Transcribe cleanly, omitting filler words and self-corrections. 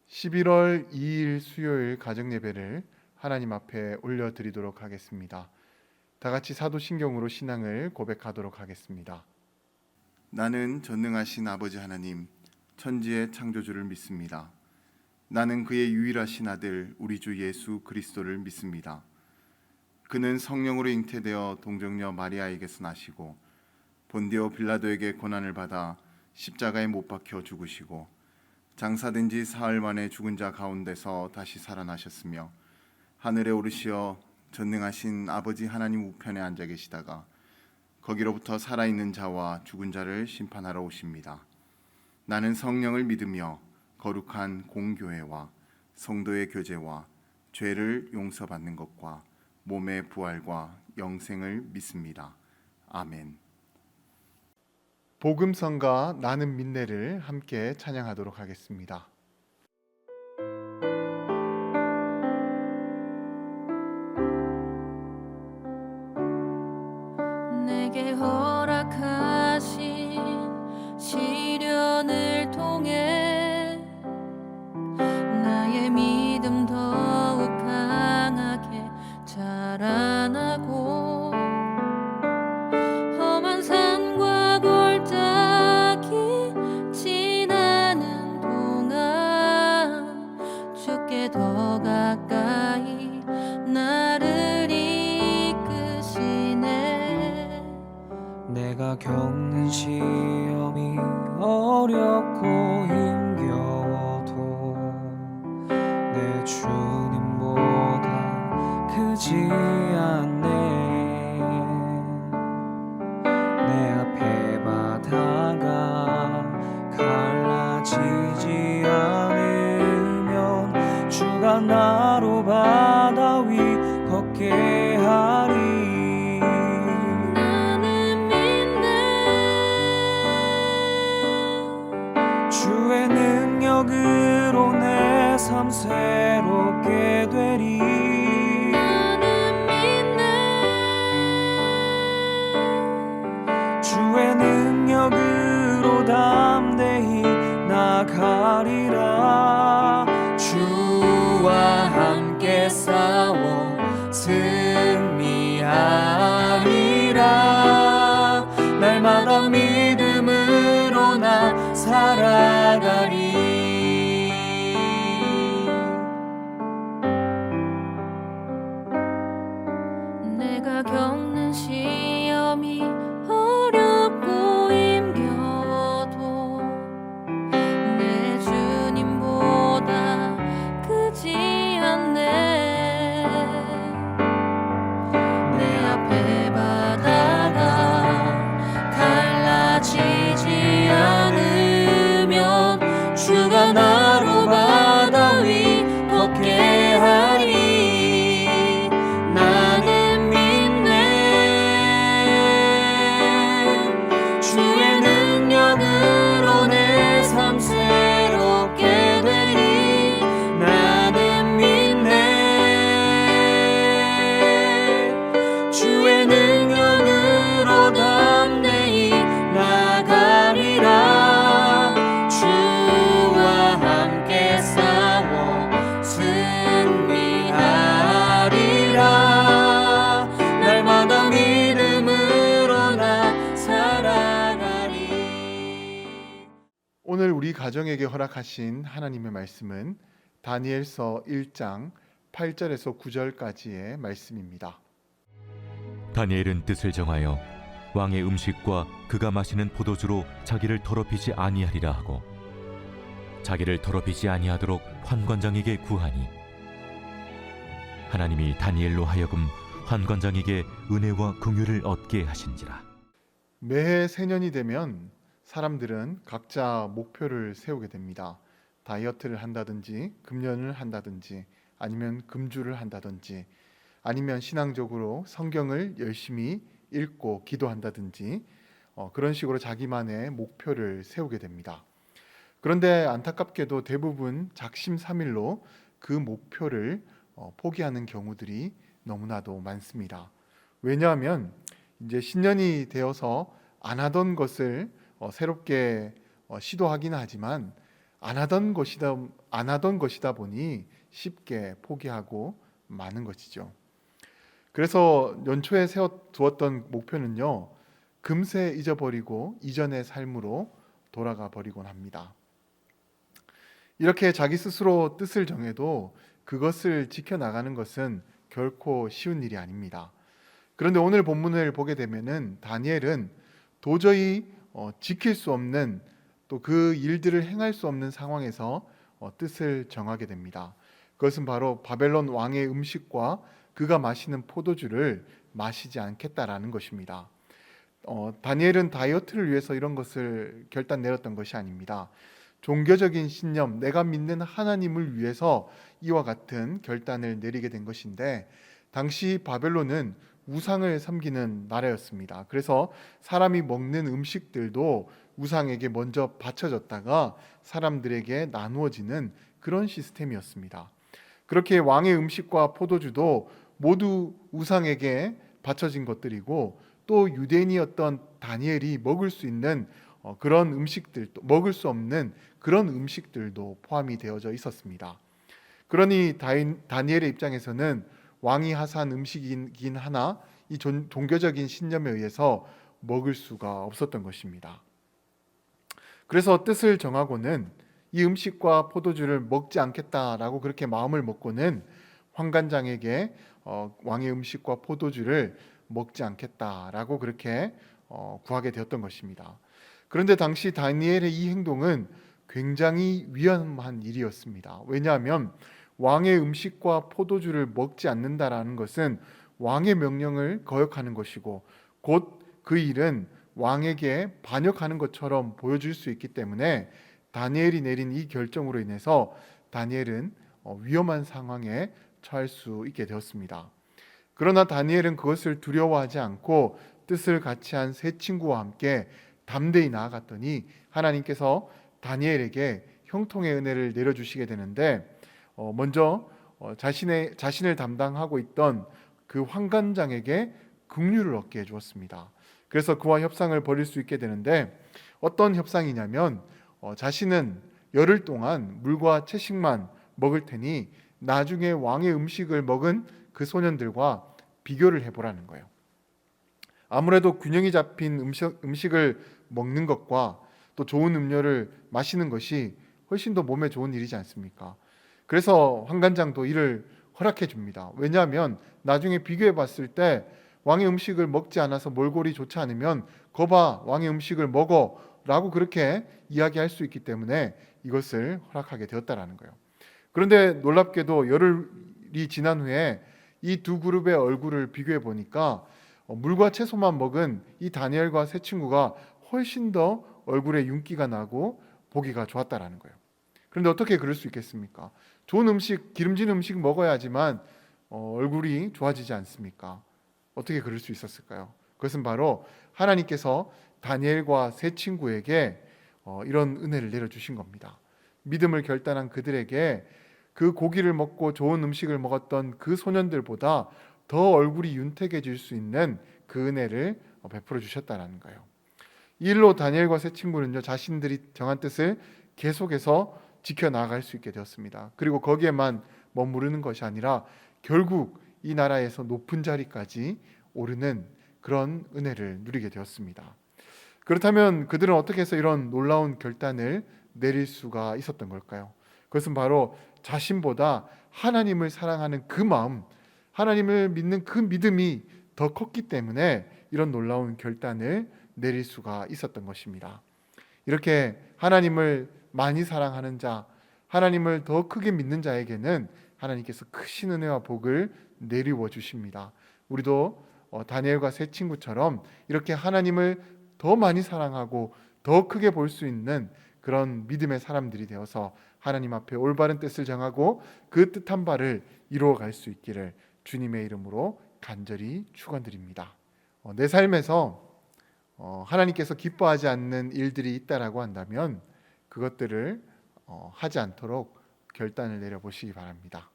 11월 2일 수요일 가정예배를 하나님 앞에 올려드리도록 하겠습니다. 다 같이 사도신경으로 신앙을 고백하도록 하겠습니다. 나는 전능하신 아버지 하나님, 천지의 창조주를 믿습니다. 나는 그의 유일하신 아들 우리 주 예수 그리스도를 믿습니다. 그는 성령으로 잉태되어 동정녀 마리아에게서 나시고 본디오 빌라도에게 고난을 받아 십자가에 못 박혀 죽으시고 장사된 지 사흘 만에 죽은 자 가운데서 다시 살아나셨으며 하늘에 오르시어 전능하신 아버지 하나님 우편에 앉아 계시다가 거기로부터 살아있는 자와 죽은 자를 심판하러 오십니다. 나는 성령을 믿으며 거룩한 공교회와 성도의 교제와 죄를 용서받는 것과 몸의 부활과 영생을 믿습니다. 아멘. 복음성가 나는 민내를 함께 찬양하도록 하겠습니다. 내게 허락하신 시련을 통해 나의 믿음 더욱 강하게 자라나고 험한 산과 골짜기 지나는 동안 주께 더 가까이 나를 이끄시네. 내가 겪는 시험이 어렵고 힘겨워도 내 주님보다 크지 않네. 내 앞에 바다가 갈라지지 않으면 주가 나로 바다 위 걷게 하리. 주의 능력으로 내 삶 새롭게 되리. 나는 믿네. 주의 능력으로 담대히 나가리라. 주와 함께 싸워 승리하리라. 날마다 믿음으로 나 살아가리. 내가 겪는 시험이 어렵고 힘겨워도 내 주님보다 크지 않네. 내 앞에 바다가 갈라지지 않으면 주가 나로 바다 위 걷게 하리. 나는 믿네. 주의 능력으로 내 삶 새롭게 되리. 나는 믿네. 주의 능력으로 담대히 나가리라. 주와 함께 싸워 승리하리라. 날마다 믿음으로 나 살아가리. 오늘 우리 가정에게 허락하신 하나님의 말씀은 다니엘서 1장 8절에서 9절까지의 말씀입니다. 다니엘은 뜻을 정하여 왕의 음식과 그가 마시는 포도주로 자기를 더럽히지 아니하리라 하고 자기를 더럽히지 아니하도록 환관장에게 구하니 하나님이 다니엘로 하여금 환관장에게 은혜와 긍휼을 얻게 하신지라. 매해 새년이 되면 사람들은 각자 목표를 세우게 됩니다. 다이어트를 한다든지 금연을 한다든지 아니면 금주를 한다든지 아니면 신앙적으로 성경을 열심히 읽고 기도한다든지 그런 식으로 자기만의 목표를 세우게 됩니다. 그런데 안타깝게도 대부분 작심삼일로 그 목표를 포기하는 경우들이 너무나도 많습니다. 왜냐하면 이제 신년이 되어서 안 하던 것을 새롭게 시도하긴 하지만 안 하던 것이다 보니 쉽게 포기하고 마는 것이죠. 그래서 연초에 세워두었던 목표는요, 금세 잊어버리고 이전의 삶으로 돌아가 버리곤 합니다. 이렇게 자기 스스로 뜻을 정해도 그것을 지켜나가는 것은 결코 쉬운 일이 아닙니다. 그런데 오늘 본문을 보게 되면은 다니엘은 도저히 지킬 수 없는, 또 그 일들을 행할 수 없는 상황에서 뜻을 정하게 됩니다. 그것은 바로 바벨론 왕의 음식과 그가 마시는 포도주를 마시지 않겠다라는 것입니다. 다니엘은 다이어트를 위해서 이런 것을 결단 내렸던 것이 아닙니다. 종교적인 신념, 내가 믿는 하나님을 위해서 이와 같은 결단을 내리게 된 것인데, 당시 바벨론은 우상을 섬기는 나라였습니다. 그래서 사람이 먹는 음식들도 우상에게 먼저 바쳐졌다가 사람들에게 나누어지는 그런 시스템이었습니다. 그렇게 왕의 음식과 포도주도 모두 우상에게 바쳐진 것들이고, 또 유대인이었던 다니엘이 먹을 수 있는 그런 음식들도, 먹을 수 없는 그런 음식들도 포함이 되어져 있었습니다. 그러니 다니엘의 입장에서는 왕이 하사한 음식이긴 하나 이 종교적인 신념에 의해서 먹을 수가 없었던 것입니다. 그래서 뜻을 정하고는 이 음식과 포도주를 먹지 않겠다라고 그렇게 마음을 먹고는 환관장에게 왕의 음식과 포도주를 먹지 않겠다라고 그렇게 구하게 되었던 것입니다. 그런데 당시 다니엘의 이 행동은 굉장히 위험한 일이었습니다. 왜냐하면 왕의 음식과 포도주를 먹지 않는다라는 것은 왕의 명령을 거역하는 것이고, 곧 그 일은 왕에게 반역하는 것처럼 보여질 수 있기 때문에 다니엘이 내린 이 결정으로 인해서 다니엘은 위험한 상황에 처할 수 있게 되었습니다. 그러나 다니엘은 그것을 두려워하지 않고 뜻을 같이 한 세 친구와 함께 담대히 나아갔더니 하나님께서 다니엘에게 형통의 은혜를 내려주시게 되는데, 먼저 자신을 담당하고 있던 그 환관장에게 긍휼을 얻게 해주었습니다. 그래서 그와 협상을 벌일 수 있게 되는데, 어떤 협상이냐면 자신은 열흘 동안 물과 채식만 먹을 테니 나중에 왕의 음식을 먹은 그 소년들과 비교를 해보라는 거예요. 아무래도 균형이 잡힌 음식을 먹는 것과 또 좋은 음료를 마시는 것이 훨씬 더 몸에 좋은 일이지 않습니까? 그래서 환관장도 이를 허락해 줍니다. 왜냐하면 나중에 비교해 봤을 때 왕의 음식을 먹지 않아서 몰골이 좋지 않으면 거봐 왕의 음식을 먹어 라고 그렇게 이야기할 수 있기 때문에 이것을 허락하게 되었다라는 거예요. 그런데 놀랍게도 열흘이 지난 후에 이 두 그룹의 얼굴을 비교해 보니까 물과 채소만 먹은 이 다니엘과 세 친구가 훨씬 더 얼굴에 윤기가 나고 보기가 좋았다라는 거예요. 그런데 어떻게 그럴 수 있겠습니까? 좋은 음식, 기름진 음식 먹어야지만 얼굴이 좋아지지 않습니까? 어떻게 그럴 수 있었을까요? 그것은 바로 하나님께서 다니엘과 세 친구에게 이런 은혜를 내려주신 겁니다. 믿음을 결단한 그들에게 그 고기를 먹고 좋은 음식을 먹었던 그 소년들보다 더 얼굴이 윤택해질 수 있는 그 은혜를 베풀어 주셨다는 거예요. 이 일로 다니엘과 세 친구는요, 자신들이 정한 뜻을 계속해서 지켜나갈 수 있게 되었습니다. 그리고 거기에만 머무르는 것이 아니라 결국 이 나라에서 높은 자리까지 오르는 그런 은혜를 누리게 되었습니다. 그렇다면 그들은 어떻게 해서 이런 놀라운 결단을 내릴 수가 있었던 걸까요? 그것은 바로 자신보다 하나님을 사랑하는 그 마음, 하나님을 믿는 그 믿음이 더 컸기 때문에 이런 놀라운 결단을 내릴 수가 있었던 것입니다. 이렇게 하나님을 많이 사랑하는 자, 하나님을 더 크게 믿는 자에게는 하나님께서 크신 은혜와 복을 내리워 주십니다. 우리도 다니엘과 세 친구처럼 이렇게 하나님을 더 많이 사랑하고 더 크게 볼 수 있는 그런 믿음의 사람들이 되어서 하나님 앞에 올바른 뜻을 정하고 그 뜻한 바를 이루어갈 수 있기를 주님의 이름으로 간절히 축원드립니다. 내 삶에서 하나님께서 기뻐하지 않는 일들이 있다라고 한다면 그것들을 하지 않도록 결단을 내려보시기 바랍니다.